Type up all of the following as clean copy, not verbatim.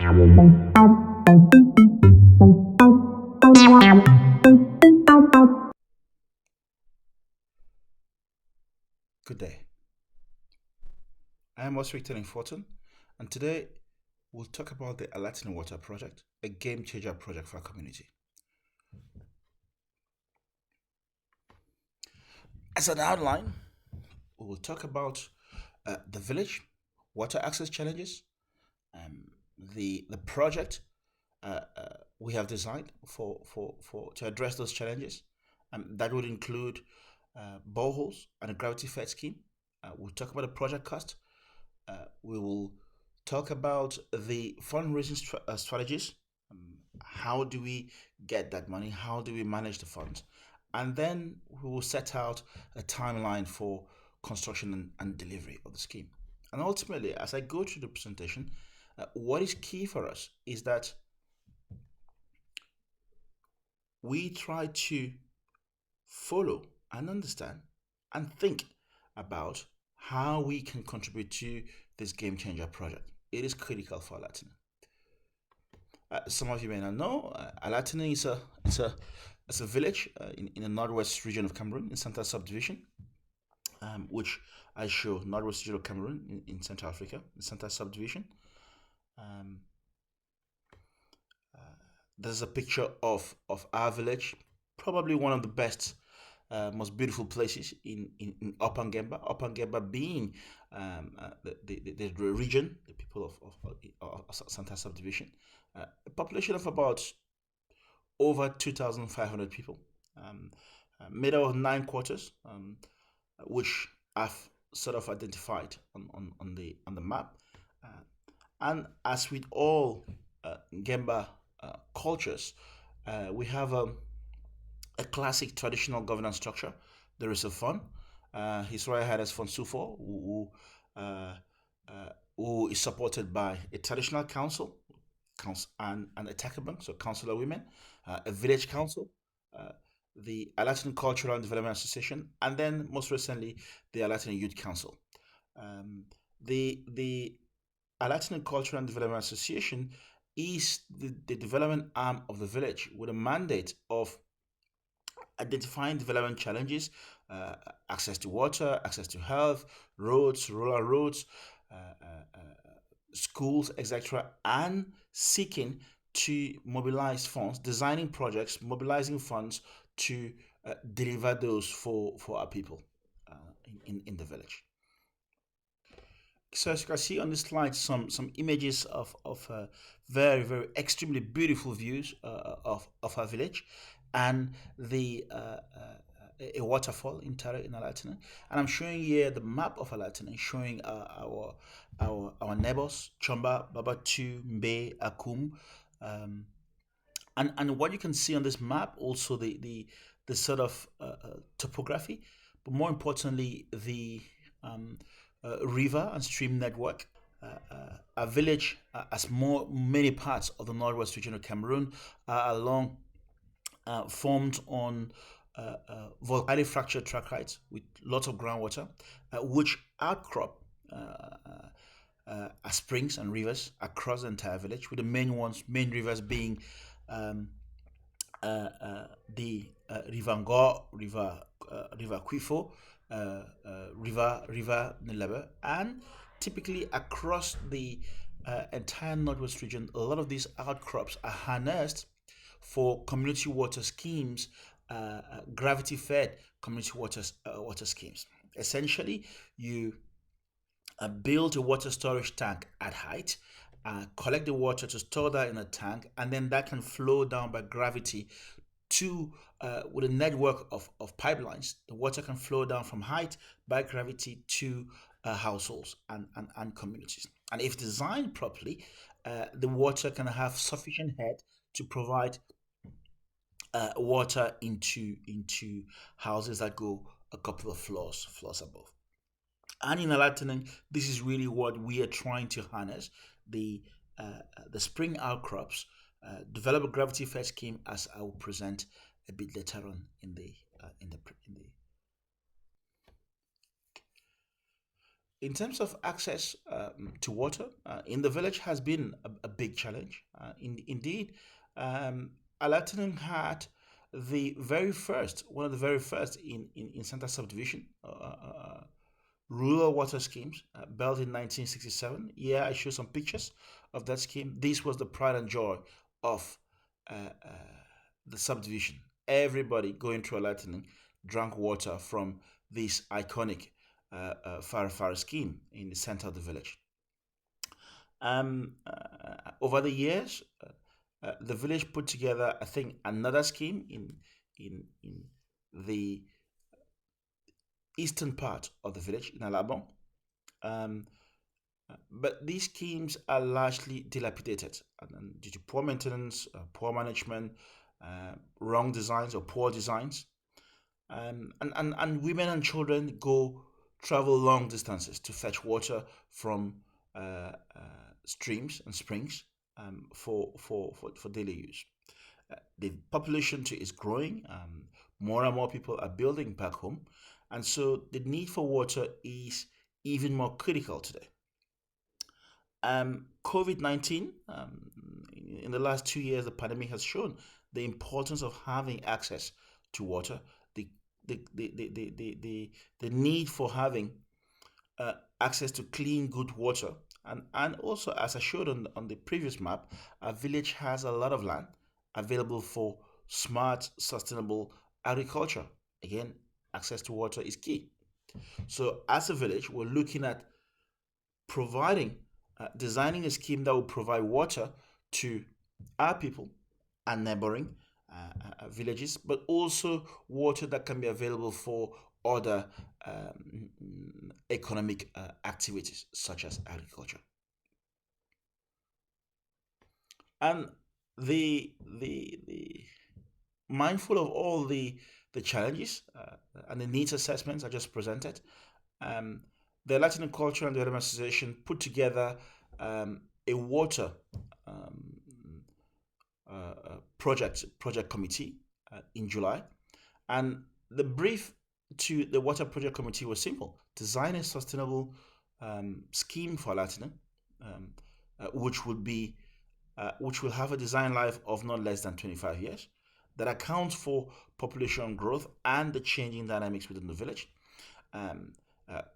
Good day. I am West Region Fortune, and today we'll talk about the Alatening Water Project, a game changer project for our community. As an outline, we will talk about the village, water access challenges, the project we have designed for to address those challenges. That would include boreholes and a gravity fed scheme. We'll talk about the project cost. We will talk about the fundraising strategies. How do we get that money? How do we manage the funds? And then we will set out a timeline for construction and delivery of the scheme. And ultimately, as I go through the presentation, what is key for us is that we try to follow and understand and think about how we can contribute to this game changer project. It is critical for Alatening. Some of you may not know, Alatening is a village in the northwest region of Cameroon in Central Subdivision, which I show northwest region of Cameroon in Central Africa, in Central Subdivision. Um, there's a picture of our village, probably one of the best, most beautiful places in Upper Ngemba. Upper Ngemba being the region, the people of Santa Subdivision, a population of about over 2,500 people, made up of 9 quarters, which I've sort of identified on the map. Uh, and as with all Ngemba cultures, we have a classic traditional governance structure. There is a fund. His Royal Highness Fund Sufo, uh, who is supported by a traditional council and a Takabank, so council of women, a village council, uh, the Alatin Cultural and Development Association, and then most recently the Alatin Youth Council. Um, the Alatin Cultural and Development Association is the development arm of the village with a mandate of identifying development challenges, uh, access to water, access to health, roads, rural roads, uh, uh, uh, schools, etc., and seeking to mobilize funds, designing projects, mobilizing funds to deliver those for our people in the village. So as you can see on this slide, some images of very very extremely beautiful views of our village, and the a waterfall in Tara in Alatina. And I'm showing here the map of Alatina, showing our neighbors: Chomba, Babatu, Mbe, Akum, um, and what you can see on this map also the sort of topography, but more importantly the um, river and stream network. A village, as many parts of the northwest region of Cameroon, are along formed on volcanically fractured trachytes with lots of groundwater, which outcrop as springs and rivers across the entire village, with the main rivers being um, the River Ngo, River Quifo, River Nilebe, and typically across the entire northwest region, a lot of these outcrops are harnessed for community water schemes, gravity fed community water schemes. Essentially, you build a water storage tank at height, collect the water to store that in a tank, and then that can flow down by gravity to with a network of pipelines. The water can flow down from height by gravity to households and communities. And if designed properly, the water can have sufficient head to provide water into houses that go a couple of floors above. And in Alatening, this is really what we are trying to harness: the the spring outcrops, develop a gravity fed scheme, as I will present a bit later on in the. In terms of access to water in the village has been a big challenge. Indeed, Alatening had the very first, one of the very first in Santa subdivision, rural water schemes built in 1967. Yeah, I show some pictures of that scheme. This was the pride and joy of the subdivision. Everybody going through Alatening drank water from this iconic Farafara scheme in the center of the village. Over the years, the village put together, I think, another scheme in the eastern part of the village in Alabon. Um, but these schemes are largely dilapidated and due to poor maintenance, poor management, wrong designs or poor designs. And women and children go travel long distances to fetch water from streams and springs for daily use. The population too is growing. More and more people are building back home, and so the need for water is even more critical today. COVID 19, in the last 2 years, the pandemic has shown the importance of having access to water, the, the need for having access to clean, good water. And also, as I showed on the previous map, our village has a lot of land available for smart, sustainable agriculture. Again, access to water is key. So, as a village, we're looking at providing, designing a scheme that will provide water to our people and neighboring villages, but also water that can be available for other economic activities such as agriculture. And the mindful of all the challenges and the needs assessments I just presented, um, the Latin Culture and Development Association put together a water um, project committee in July, and the brief to the water project committee was simple: design a sustainable scheme for Latin, um, which would be which will have a design life of not less than 25 years, that accounts for population growth and the changing dynamics within the village.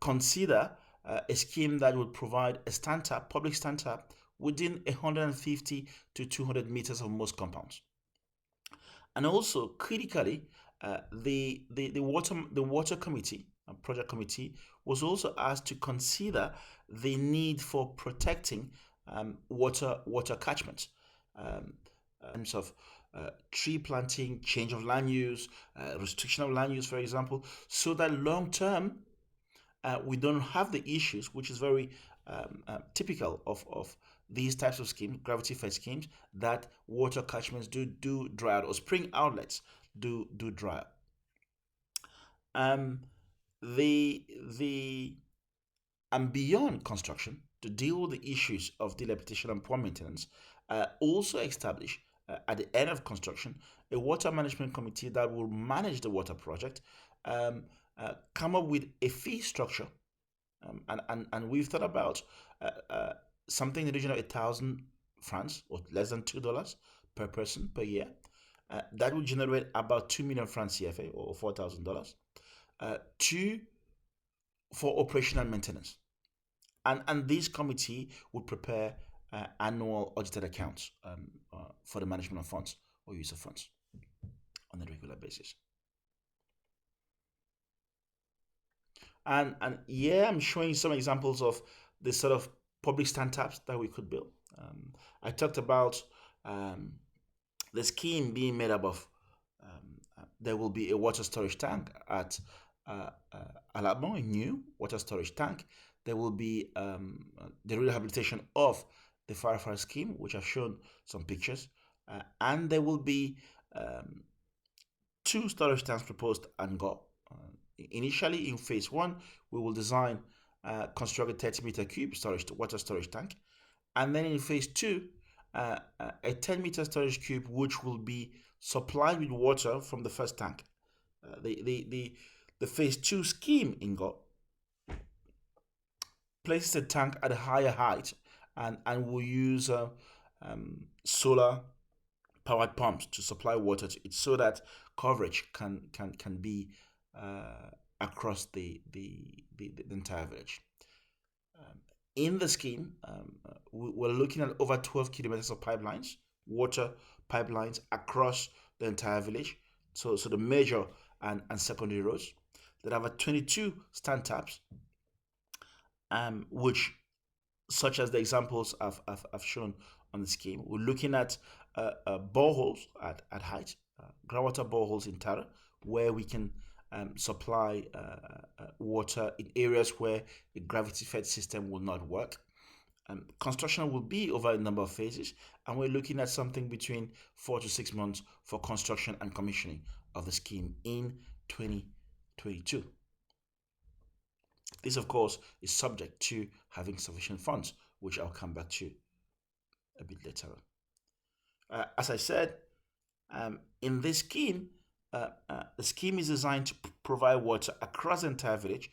Consider a scheme that would provide a stand-up, public stand-up within 150 to 200 meters of most compounds. And also, critically, the water committee, project committee, was also asked to consider the need for protecting water catchments. In terms of tree planting, change of land use, restriction of land use, for example, so that long term we don't have the issues, which is very typical of these types of schemes, gravity fed schemes, that water catchments do dry out, or spring outlets do dry out. Um, the and beyond construction, to deal with the issues of dilapidation and poor maintenance, also establish at the end of construction a water management committee that will manage the water project, come up with a fee structure, and we've thought about something in the region of 1,000 francs, or less than $2 per person per year. That would generate about 2 million francs CFA, or $4,000, to for operational maintenance. And this committee would prepare annual audited accounts for the management of funds or use of funds on a regular basis. And yeah, I'm showing some examples of the sort of public stand-ups that we could build. I talked about um, the scheme being made up of there will be a water storage tank at Alabon, a new water storage tank. There will be the rehabilitation of the firefighter scheme, which I've shown some pictures, and there will be um, two storage tanks proposed and go. Initially, in phase one, we will design, construct a 30-meter cube storage water storage tank, and then in phase two, a 10-meter storage cube which will be supplied with water from the first tank. The phase two scheme in Go places a tank at a higher height and will use solar powered pumps to supply water to it so that coverage can be across the entire village. In the scheme, we're looking at over 12 kilometers of pipelines, water pipelines across the entire village. So the major and secondary roads that have 22 stand taps, which, such as the examples I've shown on the scheme, we're looking at boreholes at height, groundwater boreholes in Tara, where we can supply water in areas where the gravity-fed system will not work. Construction will be over a number of phases, and we're looking at something between 4 to 6 months for construction and commissioning of the scheme in 2022. This, of course, is subject to having sufficient funds, which I'll come back to a bit later on. As I said, in this scheme, the scheme is designed to provide water across the entire village,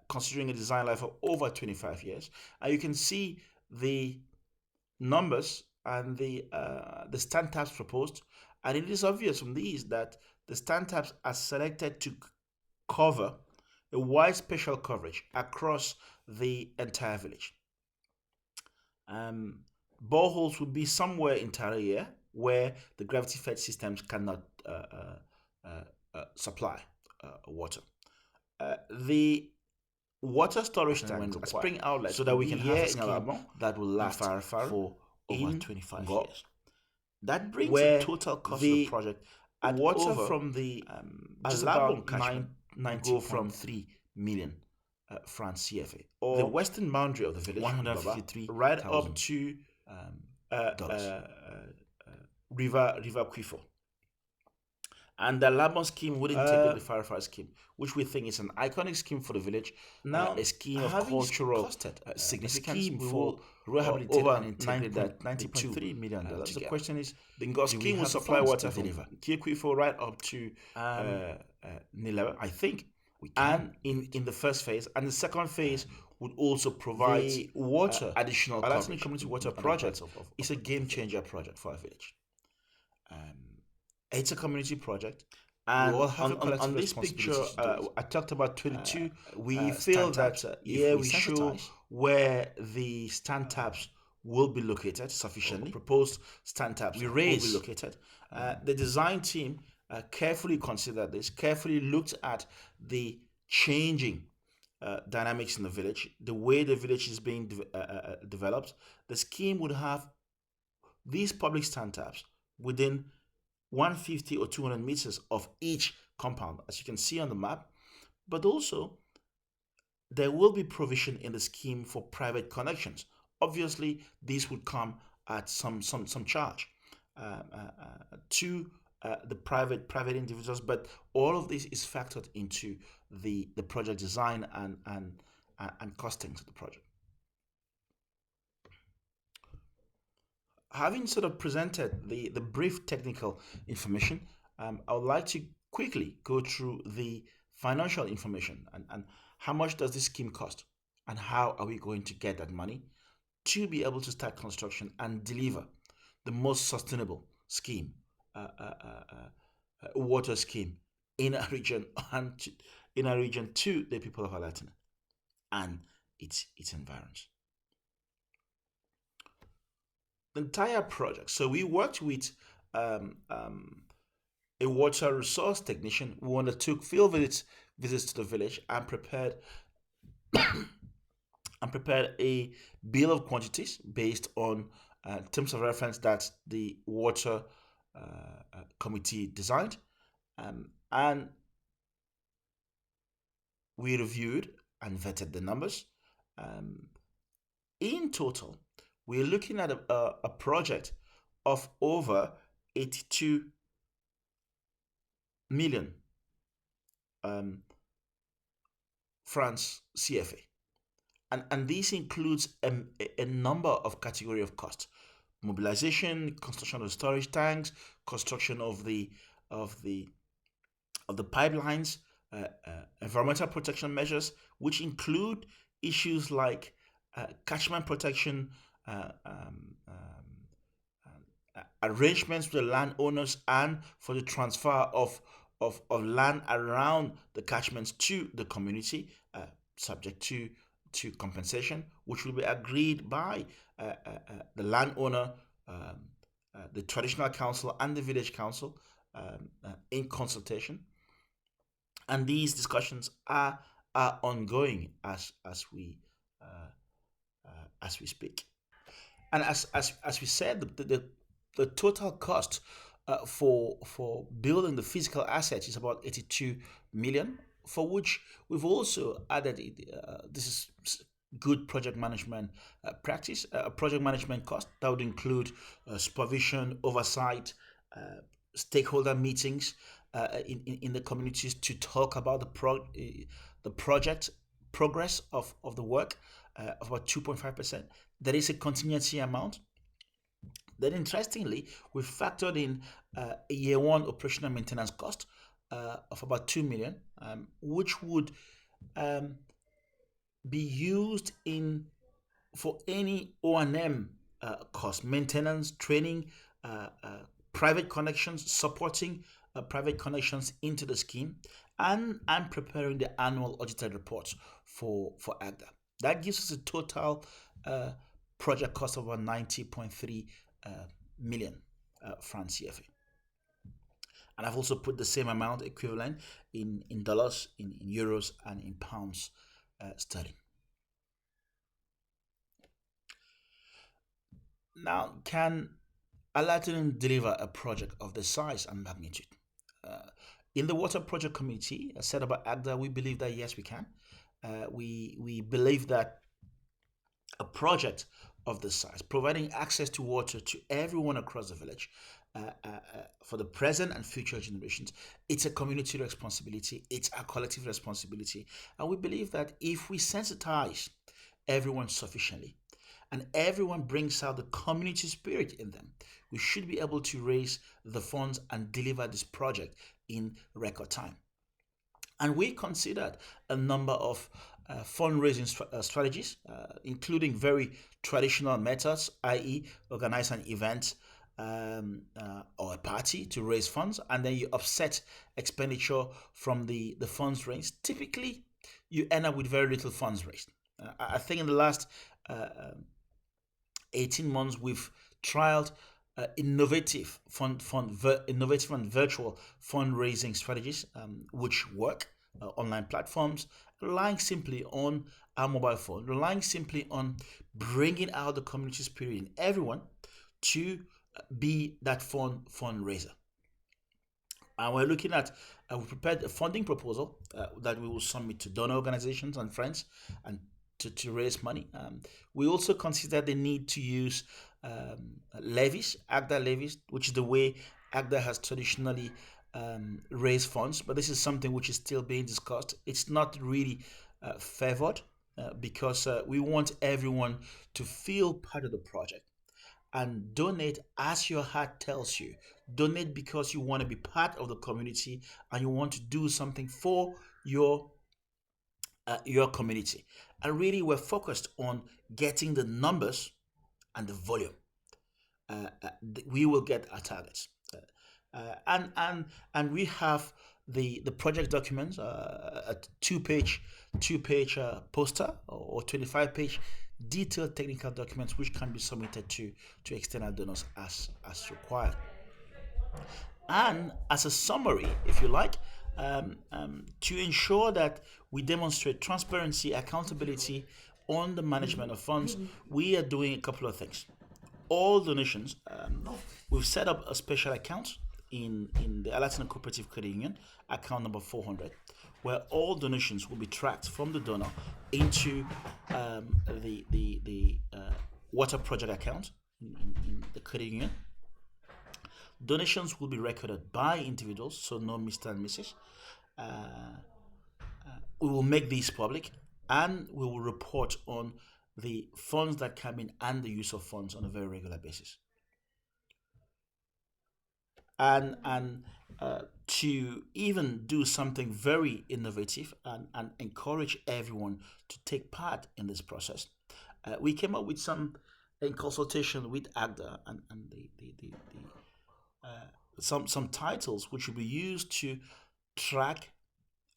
considering a design life of over 25 years. And you can see the numbers and the stand taps proposed. And it is obvious from these that the stand taps are selected to cover a wide spatial coverage across the entire village. Boreholes would be somewhere in Tara where the gravity-fed systems cannot supply water. The water storage tanks are spring outlets so that we can have a scheme that will last for over 25 years. That brings the total cost of the project at water over from the just about 90.3 million francs CFA, or the western boundary of the village, 153, right up to River Quifo. And the Labon scheme would integrate the Firefly scheme, which we think is an iconic scheme for the village. Now, a scheme of cultural significance for rehabilitate and integrate that $90.3 million. The question is, the scheme will supply water from Quifo right up to Nilewa, I think. And in the first phase, and the second phase would also provide the water additional coverage. Community water project is a game changer project for our village. It's a community project, and on this picture, I talked about 22. We feel that here we show where the stand taps will be located sufficiently. Proposed stand taps will be located. The design team carefully considered this, carefully looked at the changing dynamics in the village, the way the village is being developed. The scheme would have these public stand taps within 150 or 200 meters of each compound, as you can see on the map. But also, there will be provision in the scheme for private connections. Obviously, these would come at some charge to the private individuals, but all of this is factored into the project design and costings of the project. Having sort of presented the brief technical information, I would like to quickly go through the financial information and how much does this scheme cost and how are we going to get that money to be able to start construction and deliver the most sustainable scheme, water scheme in a region and to the people of Alatening and its environs. The entire project. So we worked with a water resource technician who undertook field visits to the village and prepared a bill of quantities based on terms of reference that the water committee designed, and we reviewed and vetted the numbers. In total, we're looking at a project of over 82 million francs CFA. And this includes a number of category of costs: mobilization, construction of storage tanks, construction of the pipelines, environmental protection measures, which include issues like catchment protection, uh, um, um, arrangements with the landowners, and for the transfer of land around the catchments to the community, subject to compensation, which will be agreed by the landowner, um, the traditional council, and the village council in consultation. And these discussions are ongoing uh, as we speak. And as we said, the total cost for building the physical assets is about 82 million, for which we've also added this is good project management practice, project management cost that would include supervision, oversight, stakeholder meetings in the communities to talk about the project progress of the work of about 2.5%. There is a contingency amount. Then, interestingly, we factored in a year one operational maintenance cost of about 2 million, which would um, be used in for any O&M cost, maintenance, training, private connections, supporting private connections into the scheme, and preparing the annual audited reports for AGDA. That gives us a total uh, project cost of about 90.3 uh, million francs CFA. And I've also put the same amount equivalent in dollars, in euros, and in pounds sterling. Now, can Alatening deliver a project of this size and magnitude? Uh, in the Water Project Committee set up by AGDA, we believe that yes, we can. We believe that a project of this size, providing access to water to everyone across the village for the present and future generations, it's a community responsibility, it's a collective responsibility. And we believe that if we sensitize everyone sufficiently and everyone brings out the community spirit in them, we should be able to raise the funds and deliver this project in record time. And we considered a number of fundraising strategies, including very traditional methods, i.e., organize an event or a party to raise funds, and then you offset expenditure from the funds raised. Typically, you end up with very little funds raised. I think in the last 18 months, we've trialed innovative and virtual fundraising strategies, which work. Online platforms, relying simply on our mobile phone, relying simply on bringing out the community spirit in everyone to be that fundraiser. And we're looking at, we prepared a funding proposal that we will submit to donor organizations and friends and to raise money. We also consider the need to use levies, AGDA levies, which is the way AGDA has traditionally raised funds, but this is something which is still being discussed. It's not really favored because we want everyone to feel part of the project and donate as your heart tells you. Donate because you want to be part of the community and you want to do something for your community. And really, we're focused on getting the numbers and the volume. We will get our targets. And we have the project documents, a two page poster or 25-page detailed technical documents which can be submitted to external donors as required. And as a summary, if you like, to ensure that we demonstrate transparency, accountability on the management of funds, we are doing a couple of things. All donations, we've set up a special account in the Alatening Cooperative Credit Union, account number 400, where all donations will be tracked from the donor into the water project account in the credit union. Donations will be recorded by individuals, so no Mr. and Mrs. We will make these public and we will report on the funds that come in and the use of funds on a very regular basis. And to even do something very innovative and encourage everyone to take part in this process, we came up with some, in consultation with ACDA and some titles which will be used to track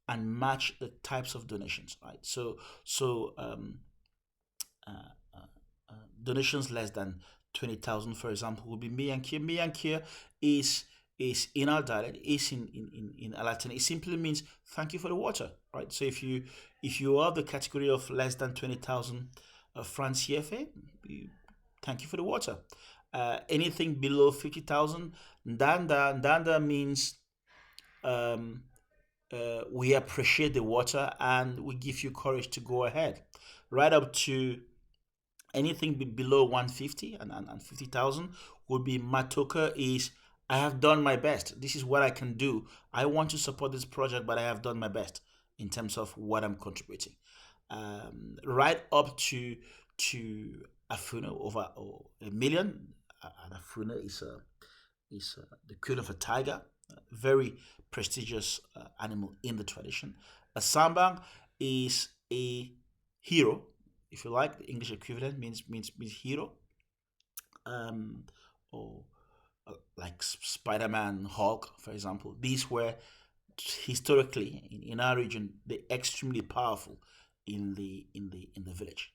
and match the types of donations, right? Uh, uh, Donations less than 20,000, for example, will be me and Kia. Me and Kia is in our dialect, is in Alatening. It simply means thank you for the water, right? So if you are the category of less than 20,000 francs CFA, thank you for the water. Anything below 50,000, Ndanda means um, we appreciate the water and we give you courage to go ahead. Right up to anything below 150 and 50,000 would be Matoka is I have done my best. This is what I can do. I want to support this project, but I have done my best in terms of what I'm contributing. Right up to Afuna over a million. And Afuna is the queen of a tiger, a very prestigious animal in the tradition. A sambang is a hero, if you like. The English equivalent means hero, um, or like Spider-Man, Hulk, for example. These were historically in our region the extremely powerful in the village.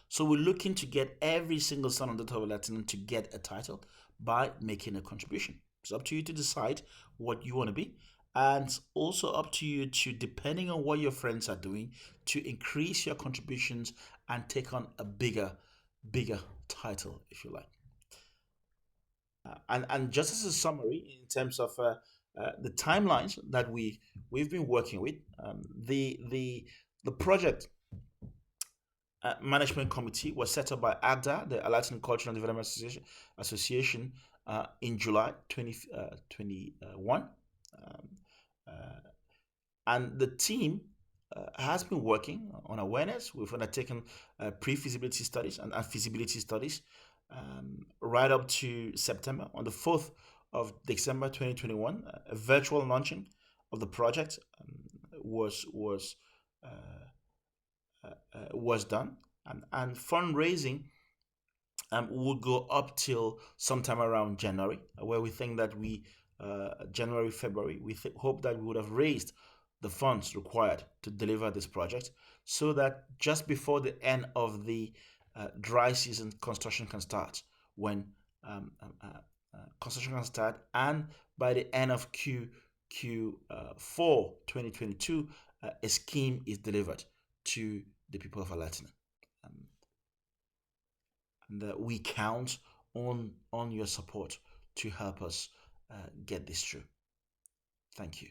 So we're looking to get every single son on the top of Latin to get a title by making a contribution. It's up to you to decide what you want to be, and also up to you to, depending on what your friends are doing, to increase your contributions and take on a bigger title, if you like. And just as a summary in terms of the timelines that we've been working with, the project management committee was set up by ACDA, the Alatening Cultural and Development Association, in July 2021. And the team has been working on awareness. We've undertaken pre-feasibility studies and feasibility studies right up to September. On the 4th of December 2021, a virtual launching of the project was done, and fundraising will go up till sometime around January, where we think that January, February, hope that we would have raised the funds required to deliver this project, so that just before the end of the dry season, construction can start. When construction can start, and by the end of Q4 2022, a scheme is delivered to the people of Alatening. And we count on your support to help us get this through. Thank you.